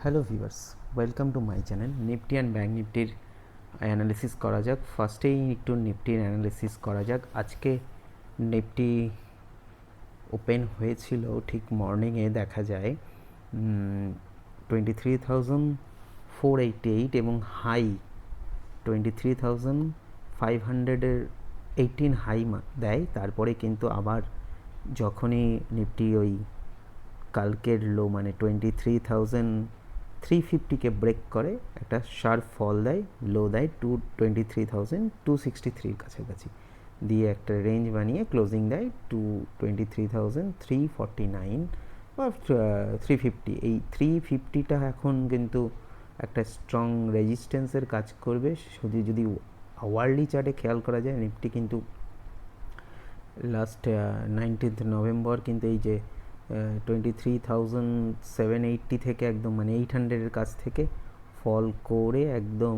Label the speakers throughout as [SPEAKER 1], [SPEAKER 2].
[SPEAKER 1] Hello viewers, welcome to my channel. Nifty and bank নিফটির analysis করা যাক। ফার্স্টেই একটু নিফটির অ্যানালিসিস করা যাক। আজকে নিফটি ওপেন হয়েছিল ঠিক মর্নিংয়ে দেখা যায় 23,488 এবং হাই 23,518 হাই দেয়। তারপরে কিন্তু আবার যখনই নিফটি ওই কালকের লো মানে 23,350কে ব্রেক করে একটা শার্প ফল দেয়, লো দেয় 23,263 কাছাকাছি দিয়ে একটা রেঞ্জ বানিয়ে ক্লোজিং দেয় 23,349 বা 350। এই 350টা এখন কিন্তু একটা স্ট্রং রেজিস্ট্যান্সের কাজ করবে। যদি আওয়ারলি চার্টে খেয়াল করা যায়, নিফটি কিন্তু লাস্ট 19th নভেম্বর কিন্তু এই যে 23,780 থেকে একদম মানে 800-এর কাছ থেকে ফল করে একদম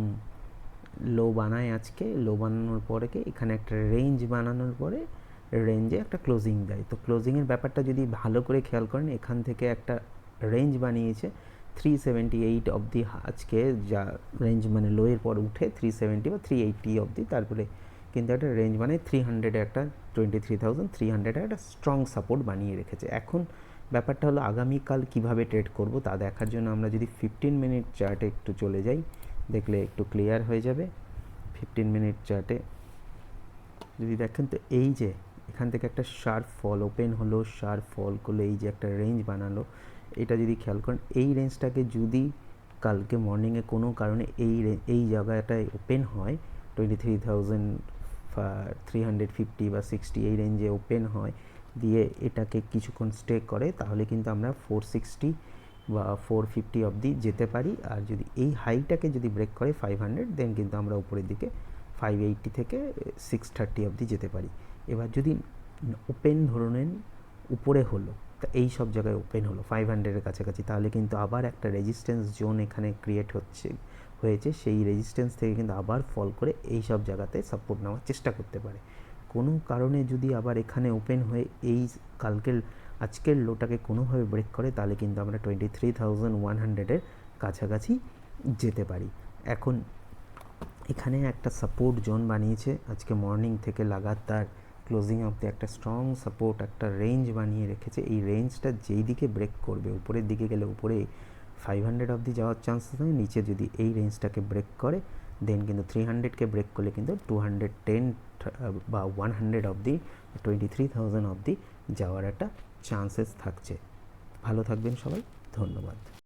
[SPEAKER 1] লো বানায়। আজকে লো বানানোর পরে এখানে একটা রেঞ্জ বানানোর পরে রেঞ্জে একটা ক্লোজিং দেয়। তো ক্লোজিংয়ের ব্যাপারটা যদি ভালো করে খেয়াল করেন, এখান থেকে একটা রেঞ্জ বানিয়েছে 378 অবধি আজকে, যা রেঞ্জ মানে লোয়ের পর উঠে 370 বা 380 অবধি, তারপরে কিন্তু একটা রেঞ্জ মানে 300-এ একটা 23,300-এ একটা স্ট্রং সাপোর্ট বানিয়ে রেখেছে। এখন ব্যাপারটা হলো আগামীকাল কিভাবে ট্রেড করব তা দেখার জন্য আমরা যদি 15 মিনিট চার্টে একটু চলে যাই, দেখলে একটু ক্লিয়ার হয়ে যাবে। 15 মিনিট চার্টে যদি দেখেন তো এই যে এখান থেকে একটা শার্প ফল ওপেন হলো, শার্প ফল করলো, এই যে একটা রেঞ্জ বানালো, এটা যদি খেয়াল করেন এই রেঞ্জটাকে যদি কালকে মর্নিংয়ে কোনো কারণে এই জায়গাটায় ওপেন হয় 23,350 বা 60 এই রেঞ্জে ওপেন হয় দিয়ে এটাকে কিছুক্ষণ স্টে করে, তাহলে কিন্তু আমরা 460 বা 450 অবধি যেতে পারি। আর যদি এই হাইটাকে যদি ব্রেক করে 500, দেন কিন্তু আমরা উপরের দিকে 580 থেকে 630 অবধি যেতে পারি। এবার যদি ওপেন ধরে নেন উপরে হলো, তা এই সব জায়গায় ওপেন হলো 500-এর কাছাকাছি, তাহলে কিন্তু আবার একটা রেজিস্ট্যান্স জোন এখানে ক্রিয়েট হয়েছে। সেই রেজিস্ট্যান্স থেকে কিন্তু আবার ফল করে এই সব জায়গাতে সাপোর্ট নেওয়ার চেষ্টা করতে পারে। কোনো কারণে যদি আবার এখানে ওপেন হয়ে এই আজকের লোটাকে কোনোভাবে ব্রেক করে, তাহলে কিন্তু আমরা 23,100-এর কাছাকাছি যেতে পারি। এখন এখানে একটা সাপোর্ট জোন বানিয়েছে আজকে মর্নিং থেকে লাগাতার ক্লোজিং অবধি একটা স্ট্রং সাপোর্ট, একটা রেঞ্জ বানিয়ে রেখেছে। এই রেঞ্জটা যেই দিকে ব্রেক করবে, উপরের দিকে গেলে উপরে 500 অবধি যাওয়ার চান্স থাকে, নিচে যদি এই রেঞ্জটাকে ব্রেক করে দেন কিন্তু 300কে ব্রেক করলে কিন্তু 210 বা 100 অবধি 23,000 অবধি যাওয়ার একটা চান্সেস থাকছে। ভালো থাকবেন সবাই, ধন্যবাদ।